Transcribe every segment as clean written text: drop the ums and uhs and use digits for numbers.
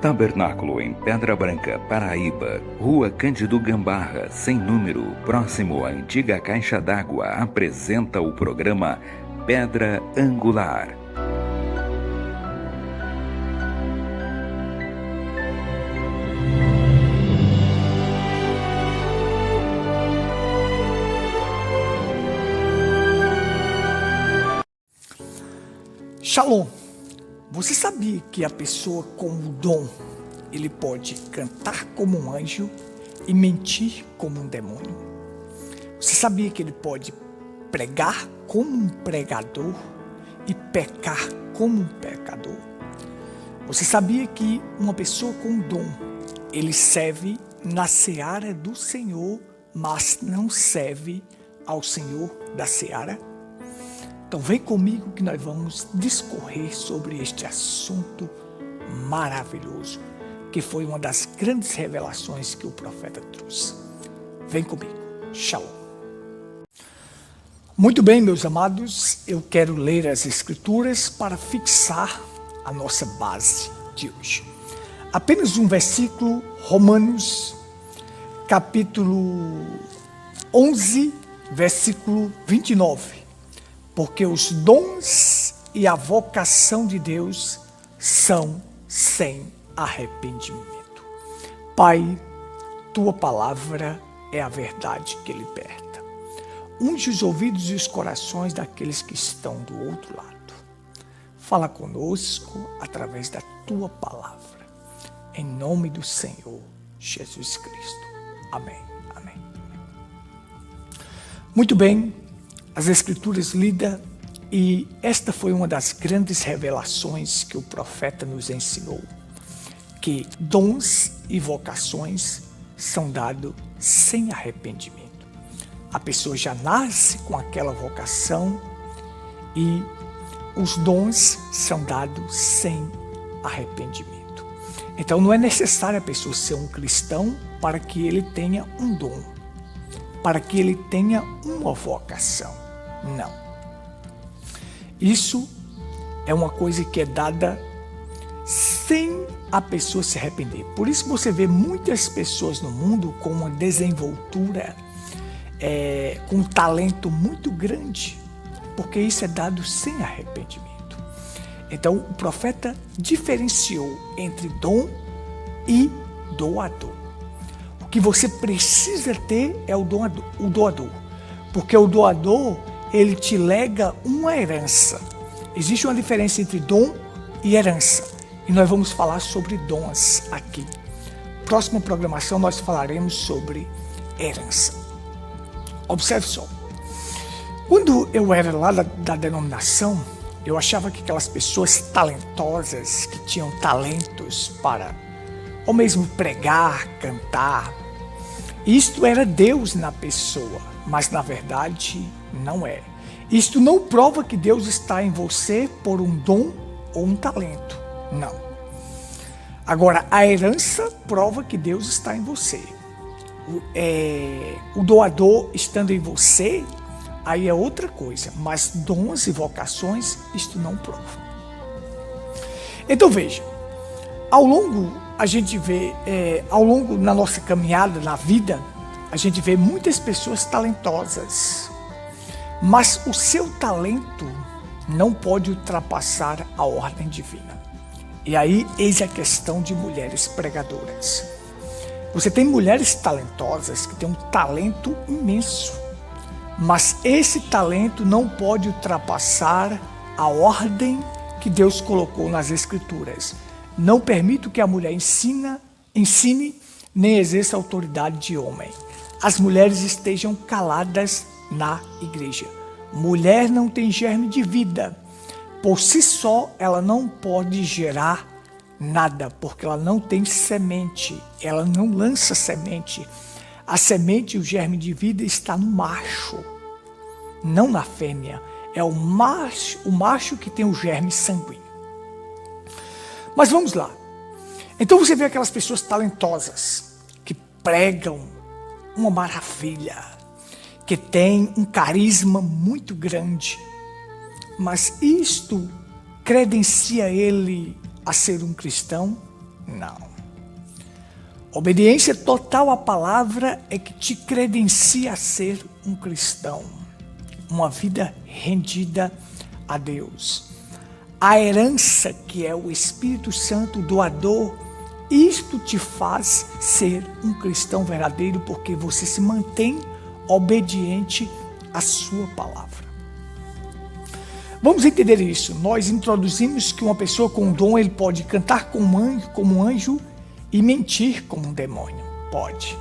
Tabernáculo em Pedra Branca, Paraíba, Rua Cândido Gambarra, sem número, próximo à antiga Caixa d'Água, apresenta o programa Pedra Angular. Shalom! Você sabia que a pessoa com o dom, ele pode cantar como um anjo e mentir como um demônio? Você sabia que ele pode pregar como um pregador e pecar como um pecador? Você sabia que uma pessoa com um dom, ele serve na seara do Senhor, mas não serve ao Senhor da seara? Então vem comigo que nós vamos discorrer sobre este assunto maravilhoso, que foi uma das grandes revelações que o profeta trouxe. Vem comigo. Shalom. Muito bem, meus amados, eu quero ler as Escrituras para fixar a nossa base de hoje. Apenas um versículo, Romanos, capítulo 11, versículo 29. Porque os dons e a vocação de Deus são sem arrependimento. Pai, tua palavra é a verdade que liberta. Unge os ouvidos e os corações daqueles que estão do outro lado. Fala conosco através da tua palavra. Em nome do Senhor Jesus Cristo. Amém. Amém. Muito bem. As Escrituras lidas, e esta foi uma das grandes revelações que o profeta nos ensinou, que dons e vocações são dados sem arrependimento. A pessoa já nasce com aquela vocação e os dons são dados sem arrependimento. Então não é necessário a pessoa ser um cristão para que ele tenha um dom, para que ele tenha uma vocação. Não. Isso é uma coisa que é dada sem a pessoa se arrepender. Por isso você vê muitas pessoas no mundo com uma desenvoltura, com um talento muito grande, porque isso é dado sem arrependimento. Então o profeta diferenciou entre dom e doador. O que você precisa ter é o doador, porque o doador ele te lega uma herança. Existe uma diferença entre dom e herança. E nós vamos falar sobre dons aqui. Próxima programação nós falaremos sobre herança. Observe só. Quando eu era lá da denominação, eu achava que aquelas pessoas talentosas, que tinham talentos para ou mesmo pregar, cantar, isto era Deus na pessoa, mas na verdade não é. Isto não prova que Deus está em você por um dom ou um talento. Não. Agora, a herança prova que Deus está em você. O doador estando em você, aí é outra coisa. Mas dons e vocações, isto não prova. Então veja, ao longo na nossa caminhada, na vida, a gente vê muitas pessoas talentosas, mas o seu talento não pode ultrapassar a ordem divina. E aí, eis a questão de mulheres pregadoras. Você tem mulheres talentosas que têm um talento imenso, mas esse talento não pode ultrapassar a ordem que Deus colocou nas Escrituras. Não permito que a mulher ensine nem exerça autoridade de homem. As mulheres estejam caladas na igreja. Mulher não tem germe de vida. Por si só, ela não pode gerar nada, porque ela não tem semente. Ela não lança semente. A semente, o germe de vida está no macho, não na fêmea. É o macho que tem o germe sanguíneo. Mas vamos lá. Então você vê aquelas pessoas talentosas que pregam uma maravilha, que tem um carisma muito grande, mas isto credencia ele a ser um cristão? Não. Obediência total à palavra é que te credencia a ser um cristão. Uma vida rendida a Deus. A herança que é o Espírito Santo doador, isto te faz ser um cristão verdadeiro, porque você se mantém obediente à sua palavra. Vamos entender isso. Nós introduzimos que uma pessoa com um dom, ele pode cantar como um anjo e mentir como um demônio. Pode.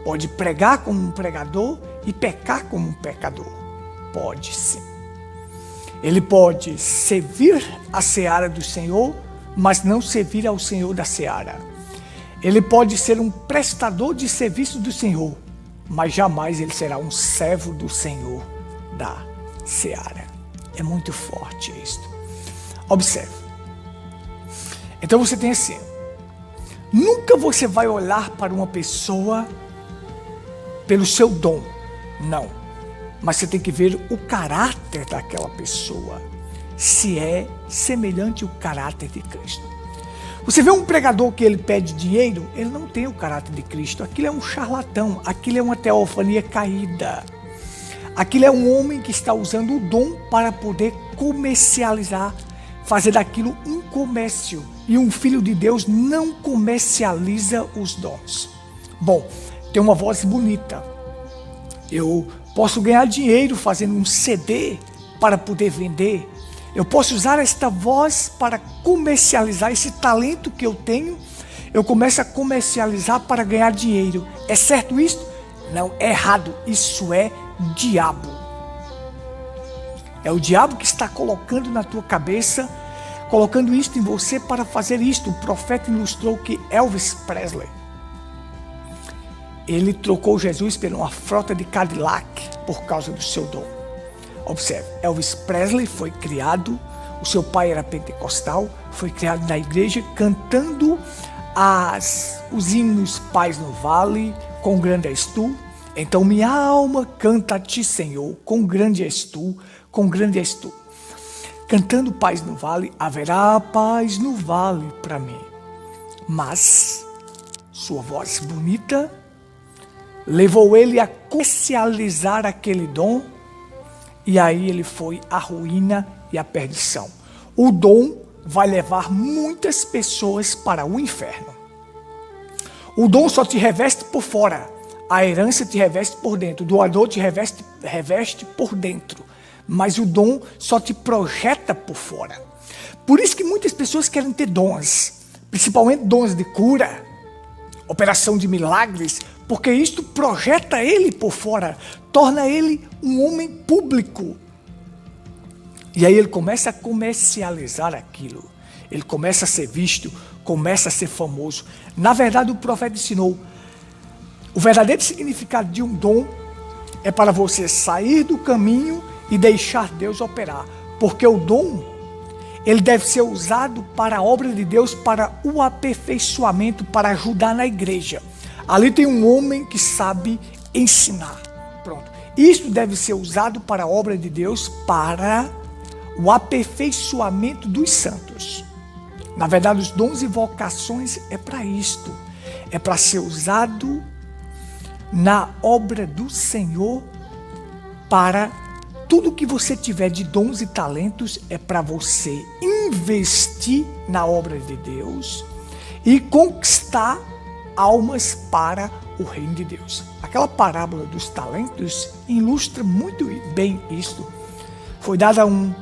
Pode pregar como um pregador e pecar como um pecador. Pode sim. Ele pode servir a seara do Senhor, mas não servir ao Senhor da seara. Ele pode ser um prestador de serviço do Senhor, mas jamais ele será um servo do Senhor da seara. É muito forte isto. Observe. Então você tem assim, nunca você vai olhar para uma pessoa pelo seu dom, não. Mas você tem que ver o caráter daquela pessoa, se é semelhante ao caráter de Cristo. Você vê um pregador que ele pede dinheiro, ele não tem o caráter de Cristo. Aquilo é um charlatão, aquilo é uma teofania caída. Aquilo é um homem que está usando o dom para poder comercializar, fazer daquilo um comércio. E um filho de Deus não comercializa os dons. Bom, tem uma voz bonita. Eu posso ganhar dinheiro fazendo um CD para poder vender. Eu posso usar esta voz para comercializar esse talento que eu tenho. Eu começo a comercializar para ganhar dinheiro. É certo isso? Não, é errado. Isso é diabo. É o diabo que está colocando na tua cabeça, colocando isto em você para fazer isto. O profeta ilustrou que Elvis Presley, ele trocou Jesus por uma frota de Cadillac por causa do seu dom. Observe, Elvis Presley foi criado, o seu pai era pentecostal, foi criado na igreja cantando os hinos Paz no Vale, quão grande és tu. Então minha alma canta a ti, Senhor, quão grande és tu, quão grande és tu. Cantando paz no vale, haverá paz no vale para mim. Mas sua voz bonita levou ele a comercializar aquele dom, e aí ele foi à ruína e à perdição. O dom vai levar muitas pessoas para o inferno. O dom só te reveste por fora, a herança te reveste por dentro, o doador te reveste por dentro, mas o dom só te projeta por fora. Por isso que muitas pessoas querem ter dons, principalmente dons de cura, operação de milagres, porque isto projeta ele por fora, torna ele um homem público. E aí ele começa a comercializar aquilo, ele começa a ser visto, começa a ser famoso. Na verdade, o profeta ensinou, o verdadeiro significado de um dom é para você sair do caminho e deixar Deus operar, porque o dom, ele deve ser usado para a obra de Deus, para o aperfeiçoamento, para ajudar na igreja. Ali tem um homem que sabe ensinar. Pronto. Isso deve ser usado para a obra de Deus, para o aperfeiçoamento dos santos. Na verdade, os dons e vocações é para isto. É para ser usado na obra do Senhor, para tudo que você tiver de dons e talentos é para você investir na obra de Deus e conquistar almas para o reino de Deus. Aquela parábola dos talentos ilustra muito bem isto. Foi dado a um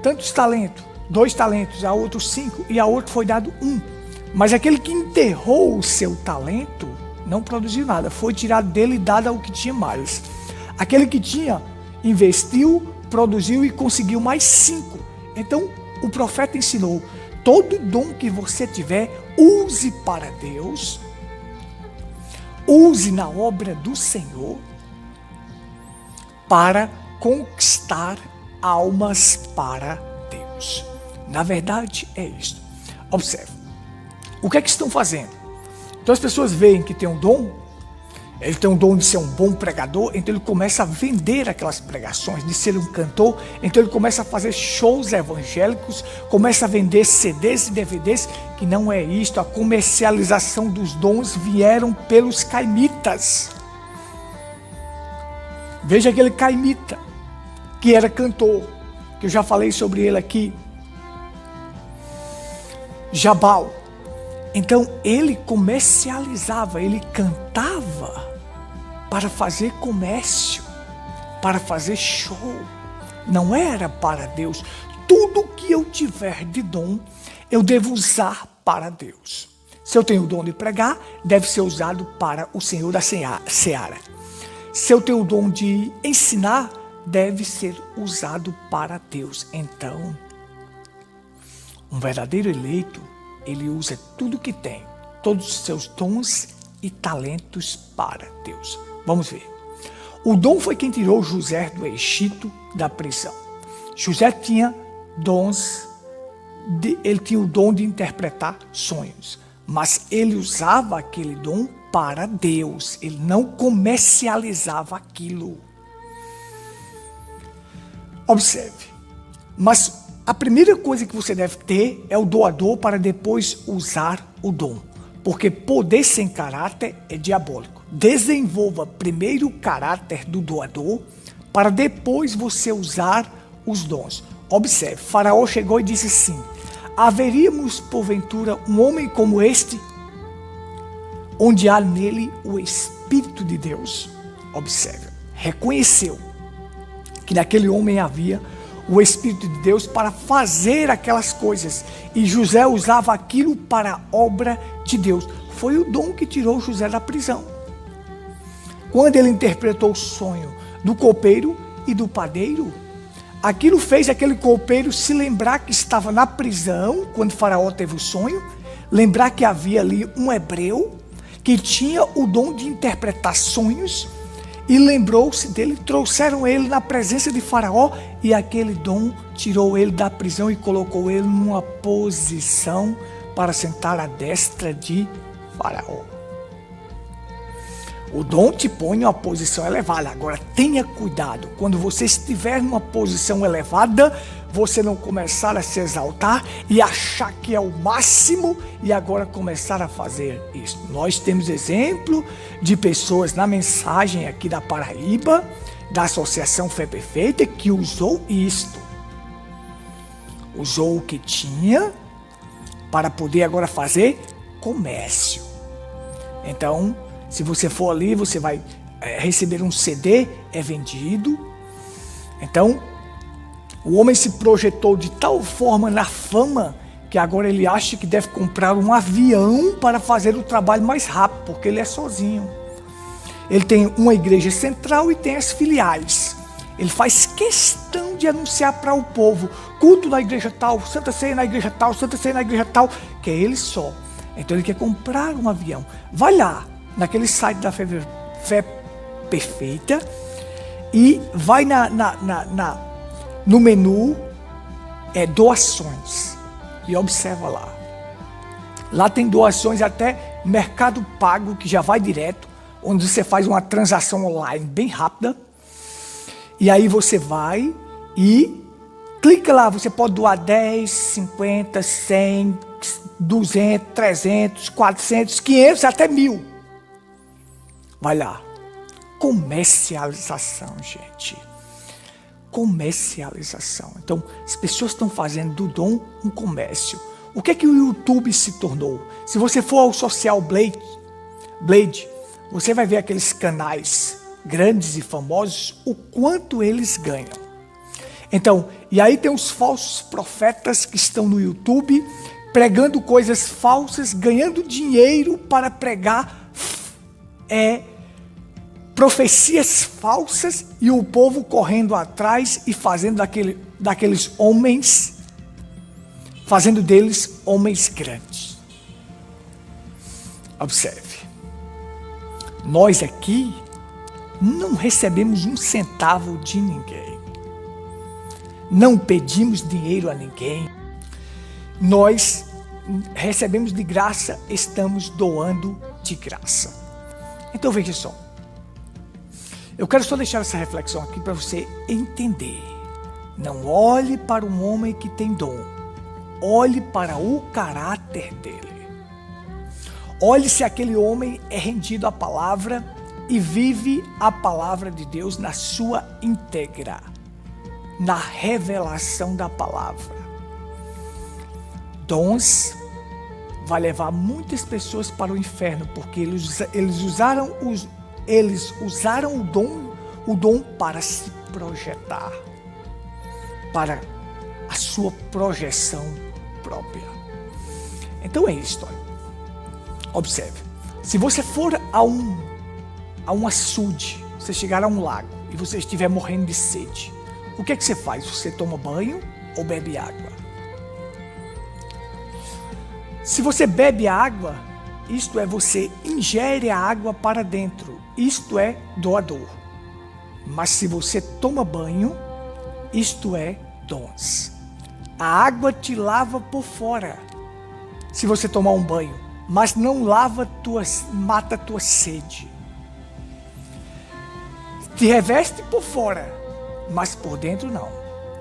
tantos talentos, 2 talentos, a outro 5 e a outro foi dado 1. Mas aquele que enterrou o seu talento não produziu nada, foi tirado dele e dado ao que tinha mais. Aquele que tinha, investiu, produziu e conseguiu mais 5. Então o profeta ensinou, todo dom que você tiver, use para Deus, use na obra do Senhor, para conquistar almas para Deus. Na verdade é isto. Observe, o que é que estão fazendo? Então as pessoas veem que tem um dom, Ele tem o dom de ser um bom pregador, então ele começa a vender aquelas pregações, de ser um cantor, então ele começa a fazer shows evangélicos, começa a vender CDs e DVDs, que não é isto, a comercialização dos dons vieram pelos caimitas. Veja aquele caimita, que era cantor, que eu já falei sobre ele aqui, Jabal. Então ele comercializava, ele cantava para fazer comércio, para fazer show. Não era para Deus. Tudo que eu tiver de dom, eu devo usar para Deus. Se eu tenho o dom de pregar, deve ser usado para o Senhor da seara. Se eu tenho o dom de ensinar, deve ser usado para Deus. Então, um verdadeiro eleito, ele usa tudo que tem, todos os seus dons e talentos para Deus. Vamos ver. O dom foi quem tirou José do Egito da prisão. José tinha dons, ele tinha o dom de interpretar sonhos, mas ele usava aquele dom para Deus. Ele não comercializava aquilo. Observe. Mas a primeira coisa que você deve ter é o doador para depois usar o dom. Porque poder sem caráter é diabólico. Desenvolva primeiro o caráter do doador para depois você usar os dons. Observe, Faraó chegou e disse assim: haveríamos porventura um homem como este, onde há nele o Espírito de Deus? Observe, reconheceu que naquele homem havia o Espírito de Deus para fazer aquelas coisas. E José usava aquilo para a obra de Deus. Foi o dom que tirou José da prisão. Quando ele interpretou o sonho do copeiro e do padeiro, aquilo fez aquele copeiro se lembrar que estava na prisão, quando Faraó teve o sonho, lembrar que havia ali um hebreu que tinha o dom de interpretar sonhos, e lembrou-se dele, trouxeram ele na presença de Faraó, e aquele dom tirou ele da prisão e colocou ele numa posição para sentar à destra de Faraó. O dom te põe em uma posição elevada. Agora tenha cuidado, quando você estiver numa posição elevada, você não começar a se exaltar e achar que é o máximo e agora começar a fazer isso. Nós temos exemplo de pessoas na mensagem aqui da Paraíba, da Associação Fé Perfeita, que usou isto. Usou o que tinha para poder agora fazer comércio. Então, se você for ali, você vai receber um CD, é vendido. Então, o homem se projetou de tal forma na fama que agora ele acha que deve comprar um avião para fazer o trabalho mais rápido, porque ele é sozinho. Ele tem uma igreja central e tem as filiais. Ele faz questão de anunciar para o povo: culto na igreja tal, Santa Ceia na igreja tal, Santa Ceia na igreja tal, que é ele só. Então ele quer comprar um avião. Vai lá naquele site da Fé Perfeita e vai no menu doações e observa lá. Lá tem doações até Mercado Pago, que já vai direto, onde você faz uma transação online bem rápida. E aí você vai e clica lá, você pode doar 10, 50, 100, 200, 300, 400, 500, até 1000. Vai lá. Comercialização, gente. Comercialização. Então, as pessoas estão fazendo do dom um comércio. O que é que o YouTube se tornou? Se você for ao Social Blade, você vai ver aqueles canais grandes e famosos, o quanto eles ganham. Então, e aí tem os falsos profetas que estão no YouTube pregando coisas falsas, ganhando dinheiro para pregar profecias falsas, e o povo correndo atrás e fazendo daqueles homens, fazendo deles homens grandes. Observe, nós aqui não recebemos um centavo de ninguém, não pedimos dinheiro a ninguém, nós recebemos de graça, estamos doando de graça. Então veja só, Eu quero só deixar essa reflexão aqui para você entender. Não olhe para um homem que tem dom. Olhe para o caráter dele. Olhe se aquele homem é rendido à palavra e vive a palavra de Deus na sua íntegra, na revelação da palavra. Dons vai levar muitas pessoas para o inferno, porque eles usaram o dom para se projetar, para a sua projeção própria. Então é isso. Observe, se você for a um açude, você chegar a um lago e você estiver morrendo de sede, o que é que você faz? Você toma banho ou bebe água? Se você bebe água, isto é, você ingere a água para dentro, isto é, doador. Mas se você toma banho, isto é, dons. A água te lava por fora, se você tomar um banho, mas não mata a tua sede. Te reveste por fora, mas por dentro não.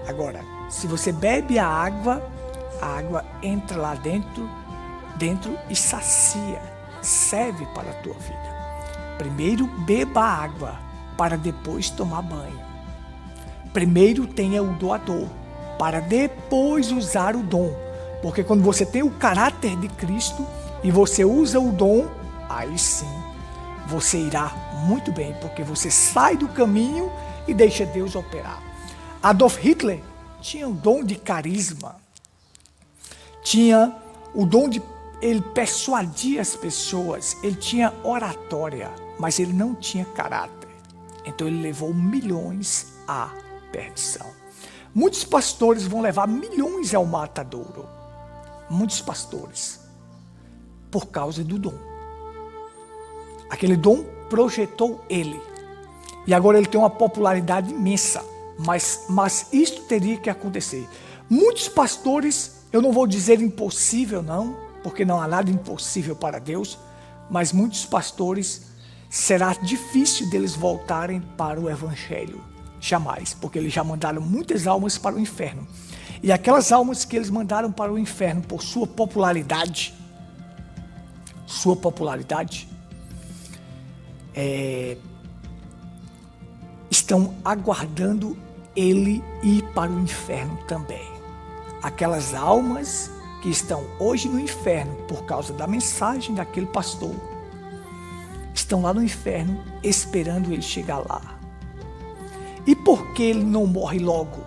Agora, se você bebe a água entra lá dentro e sacia, serve para a tua vida. Primeiro beba a água, para depois tomar banho. Primeiro tenha o doador, para depois usar o dom. Porque quando você tem o caráter de Cristo e você usa o dom, aí sim, você irá muito bem, porque você sai do caminho e deixa Deus operar. Adolf Hitler tinha o dom de carisma, tinha o dom de ele persuadir as pessoas, ele tinha oratória, mas ele não tinha caráter. Então ele levou milhões à perdição. Muitos pastores vão levar milhões ao matadouro. Muitos pastores, por causa do dom. Aquele dom projetou ele. E agora ele tem uma popularidade imensa. Mas isso teria que acontecer. Muitos pastores, eu não vou dizer impossível não, porque não há nada impossível para Deus, mas muitos pastores, será difícil deles voltarem para o evangelho. Jamais, porque eles já mandaram muitas almas para o inferno. E aquelas almas que eles mandaram para o inferno por sua popularidade, estão aguardando ele ir para o inferno também. Aquelas almas que estão hoje no inferno por causa da mensagem daquele pastor, estão lá no inferno esperando ele chegar lá. E por que ele não morre logo?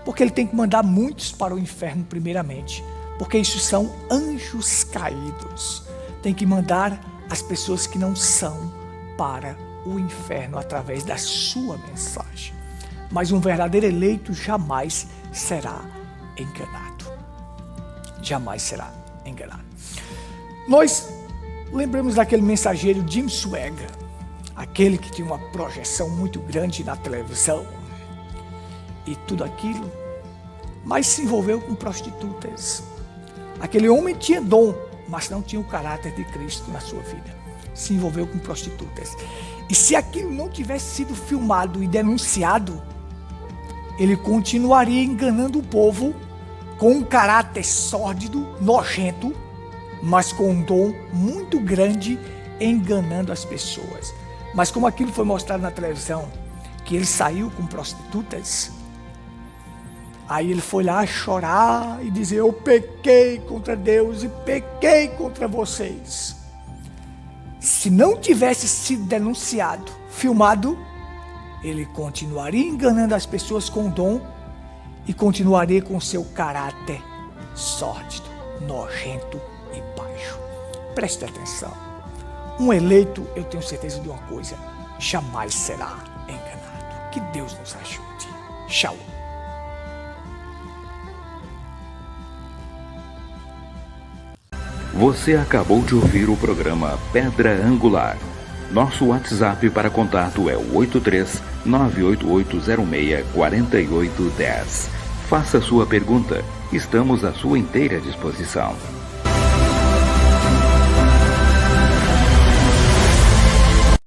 Porque ele tem que mandar muitos para o inferno primeiramente, porque isso são anjos caídos. Tem que mandar as pessoas que não são para o inferno através da sua mensagem. Mas um verdadeiro eleito jamais será enganado. Jamais será enganado. Nós lembramos daquele mensageiro Jim Swaggart, aquele que tinha uma projeção muito grande na televisão e tudo aquilo, mas se envolveu com prostitutas. Aquele homem tinha dom, mas não tinha o caráter de Cristo na sua vida. Se envolveu com prostitutas. E se aquilo não tivesse sido filmado e denunciado, ele continuaria enganando o povo com um caráter sórdido, nojento, mas com um dom muito grande, enganando as pessoas. Mas como aquilo foi mostrado na televisão, que ele saiu com prostitutas, aí ele foi lá chorar e dizer: eu pequei contra Deus e pequei contra vocês. Se não tivesse sido denunciado, filmado, ele continuaria enganando as pessoas com o dom e continuaria com seu caráter sórdido, nojento e baixo. Preste atenção. Um eleito, eu tenho certeza de uma coisa, jamais será enganado. Que Deus nos ajude. Shalom. Você acabou de ouvir o programa Pedra Angular. Nosso WhatsApp para contato é o 83-98806-4810. Faça sua pergunta, estamos à sua inteira disposição.